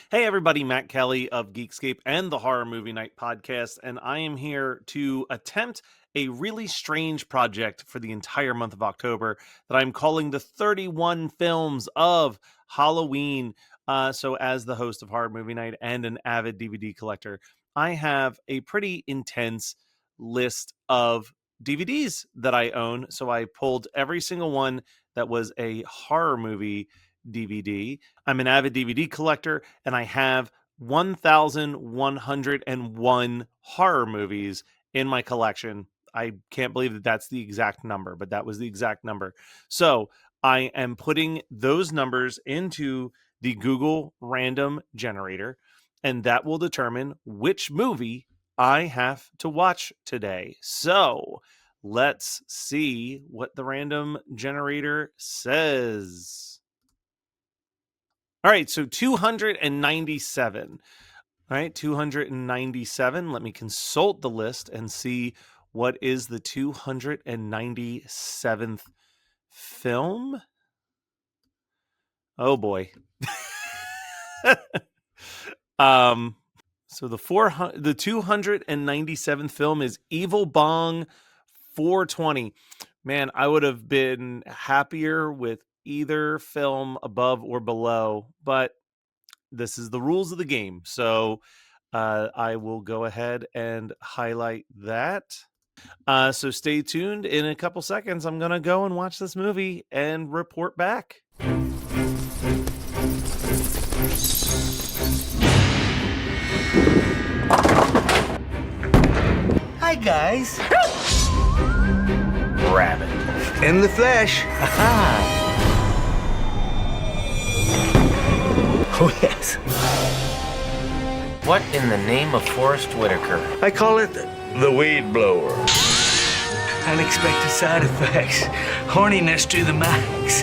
Hey, everybody, Matt Kelly of Geekscape and the Horror Movie Night podcast, and I am here to attempt a really strange project for the entire month of October that I'm calling the 31 Films of Halloween. As the host of Horror Movie Night and an avid DVD collector, I have a pretty intense list of DVDs that I own. So I pulled every single one that was a horror movie DVD. I'm an avid DVD collector, and I have 1,101 horror movies in my collection. I can't believe that that's the exact number, but that was the exact number. So I am putting those numbers into the Google random generator, and that will determine which movie I have to watch today. So let's see what the random generator says. All right, so 297. All right, 297. Let me consult the list and see what is the 297th film. Oh boy. um so the 297th film is Evil Bong 420. Man, I would have been happier with either film above or below, but this is the rules of the game. So I will go ahead and highlight that. So stay tuned. In a couple seconds, I'm going to go and watch this movie and report back. Hi, guys. Rabbit. In the flesh. Oh, yes. What in the name of Forrest Whitaker? I call it the weed blower. Unexpected side effects. Horniness to the max.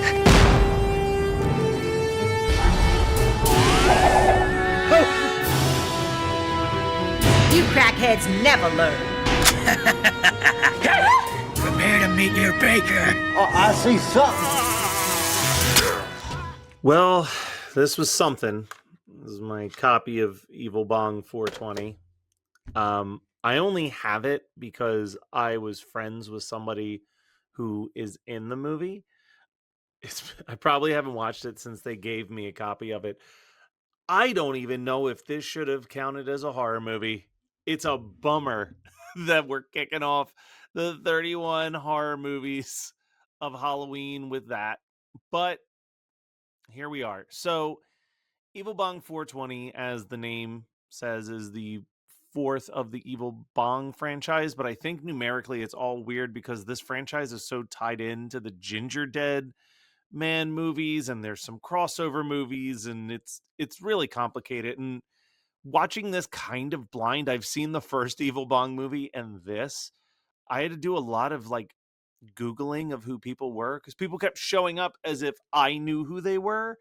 You crackheads never learn. Prepare to meet your baker. Oh, I see something. Well, this was something. This is my copy of Evil Bong 420. I only have it because I was friends with somebody who is in the movie. I probably haven't watched it since they gave me a copy of it. I don't even know if this should have counted as a horror movie. It's a bummer that we're kicking off the 31 horror movies of Halloween with that. But here we are. So, Evil Bong 420, as the name says, is the fourth of the Evil Bong franchise, but I think numerically it's all weird because this franchise is so tied into the Ginger Dead Man movies, and there's some crossover movies, and it's really complicated. And watching this kind of blind, I've seen the first Evil Bong movie, and this, I had to do a lot of like Googling of who people were because people kept showing up as if I knew who they were.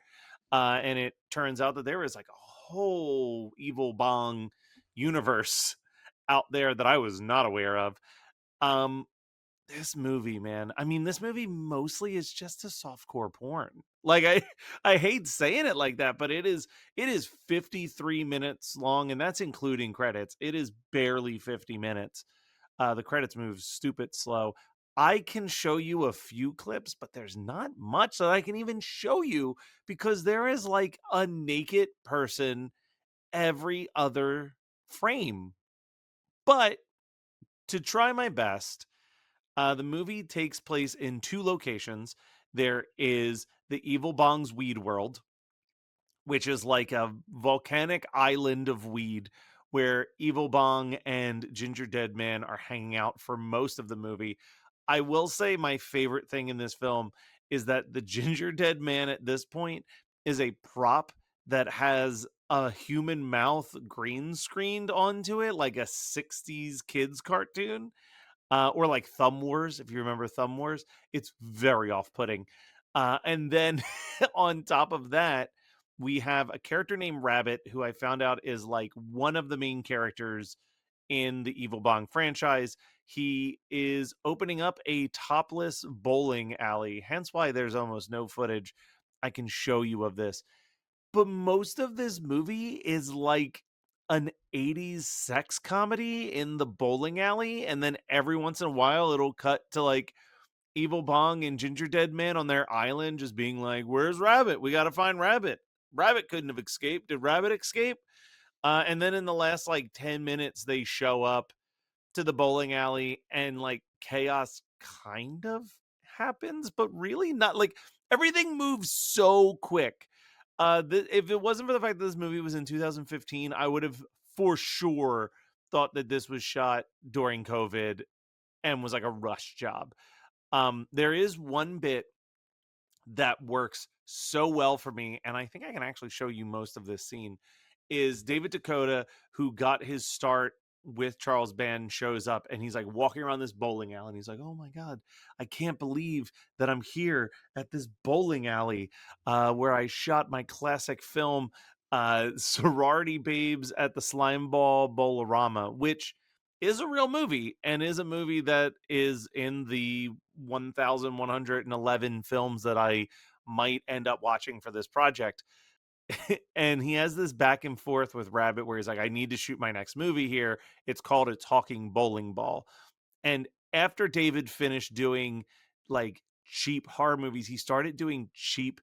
And it turns out that there was like a whole Evil Bong universe out there that I was not aware of. Um, this movie, man. I mean, this movie mostly is just a softcore porn. Like I hate saying it like that, but it is 53 minutes long, and that's including credits. It is barely 50 minutes. The credits move stupid slow. I can show you a few clips, but there's not much that I can even show you because there is like a naked person every other frame. But to try my best, the movie takes place in two locations. There is the Evil Bong's Weed World, which is like a volcanic island of weed where Evil Bong and Ginger Dead Man are hanging out for most of the movie. I will say my favorite thing in this film is that the Ginger Dead Man at this point is a prop that has a human mouth green screened onto it, like a 60s kids cartoon, or like Thumb Wars, if you remember Thumb Wars. It's very off putting. And then on top of that, we have a character named Rabbit, who I found out is like one of the main characters in the Evil Bong franchise. He is opening up a topless bowling alley, hence why there's almost no footage I can show you of this. but most of this movie is like an 80s sex comedy in the bowling alley, and then every once in a while it'll cut to like Evil Bong and Ginger Dead Man on their island just being like, "Where's Rabbit? We got to find Rabbit. Rabbit couldn't have escaped. Did Rabbit escape?" And then in the last like 10 minutes, they show up to the bowling alley and like chaos kind of happens, but really not. Like everything moves so quick. If it wasn't for the fact that this movie was in 2015, I would have for sure thought that this was shot during COVID and was like a rush job. There is one bit that works so well for me, and I think I can actually show you most of this scene, is David Dakota, who got his start with Charles Band, shows up and he's like walking around this bowling alley and he's like, "Oh my god, I can't believe that I'm here at this bowling alley where I shot my classic film Sorority Babes at the Slime Ball Bowlerama," which is a real movie and is a movie that is in the 1111 films that I might end up watching for this project. And he has this back and forth with Rabbit where he's like, "I need to shoot my next movie here. It's called A Talking Bowling Ball." And after David finished doing like cheap horror movies, he started doing cheap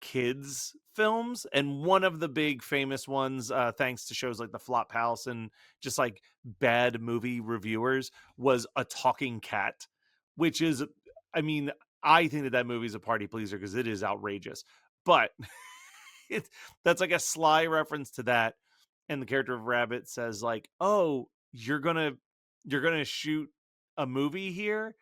kids films. And one of the big famous ones, thanks to shows like the Flop House and just like bad movie reviewers, was A Talking Cat, which is, I mean, I think that that movie is a party pleaser because it is outrageous. But it's that's like a sly reference to that. And the character of Rabbit says like, "Oh, you're gonna shoot a movie here?"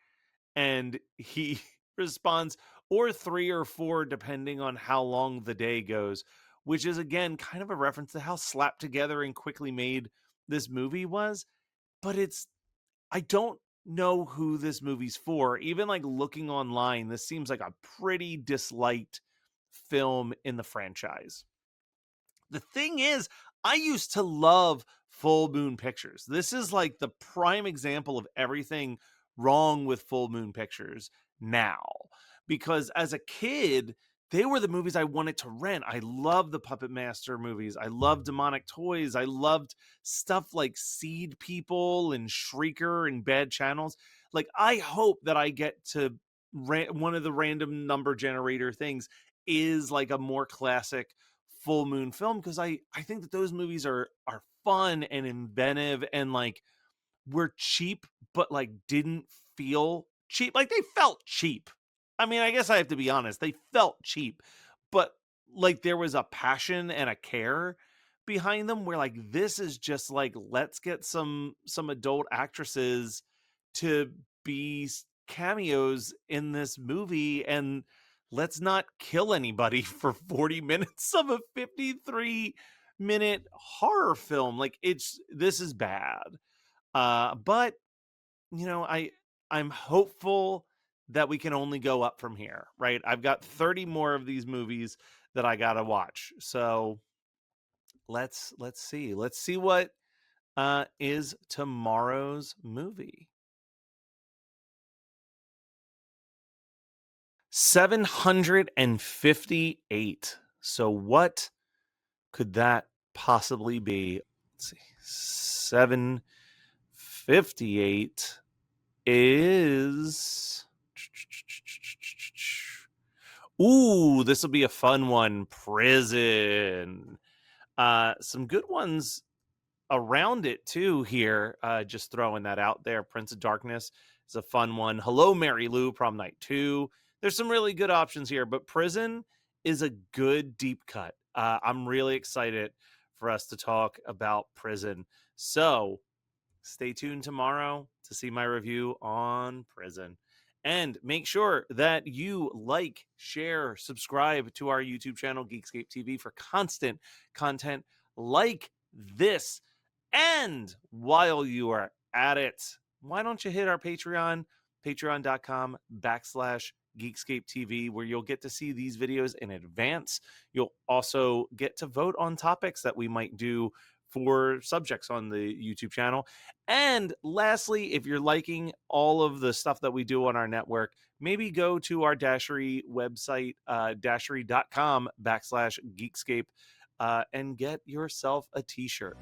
And he responds, "Or 3 or 4 depending on how long the day goes," which is again kind of a reference to how slapped together and quickly made this movie was. But it's I don't know who this movie's for. Even like looking online, this seems like a pretty disliked film in the franchise. The thing is, I used to love Full Moon Pictures. This is like the prime example of everything wrong with Full Moon Pictures now. Because as a kid, they were the movies I wanted to rent. I loved the Puppet Master movies. I loved Demonic Toys. I loved stuff like Seed People and Shrieker and Bad Channels. Like, I hope that I get to rent one of the random number generator things is like a more classic Full Moon film, because I think that those movies are fun and inventive and like were cheap, but like didn't feel cheap. Like they felt cheap. I mean, I guess I have to be honest, they felt cheap, but like there was a passion and a care behind them, where like this is just like, let's get some adult actresses to be cameos in this movie, and let's not kill anybody for 40 minutes of a 53-minute horror film. Like this is bad. But you know, I'm hopeful that we can only go up from here, right? I've got 30 more of these movies that I gotta watch. So let's see. Let's see what is tomorrow's movie. 758. So what could that possibly be? Let's see. 758 is, ooh, this will be a fun one. Prison. Some good ones around it too here. Just throwing that out there. Prince of Darkness is a fun one. Hello, Mary Lou, Prom Night 2. There's some really good options here, but Prison is a good deep cut. I'm really excited for us to talk about Prison. So stay tuned tomorrow to see my review on Prison. And make sure that you like, share, subscribe to our YouTube channel, Geekscape TV, for constant content like this. And while you are at it, why don't you hit our Patreon, patreon.com/Geekscape TV, where you'll get to see these videos in advance. You'll also get to vote on topics that we might do for subjects on the YouTube channel. And lastly, if you're liking all of the stuff that we do on our network, maybe go to our Dashery website, dashery.com/Geekscape, and get yourself a t-shirt.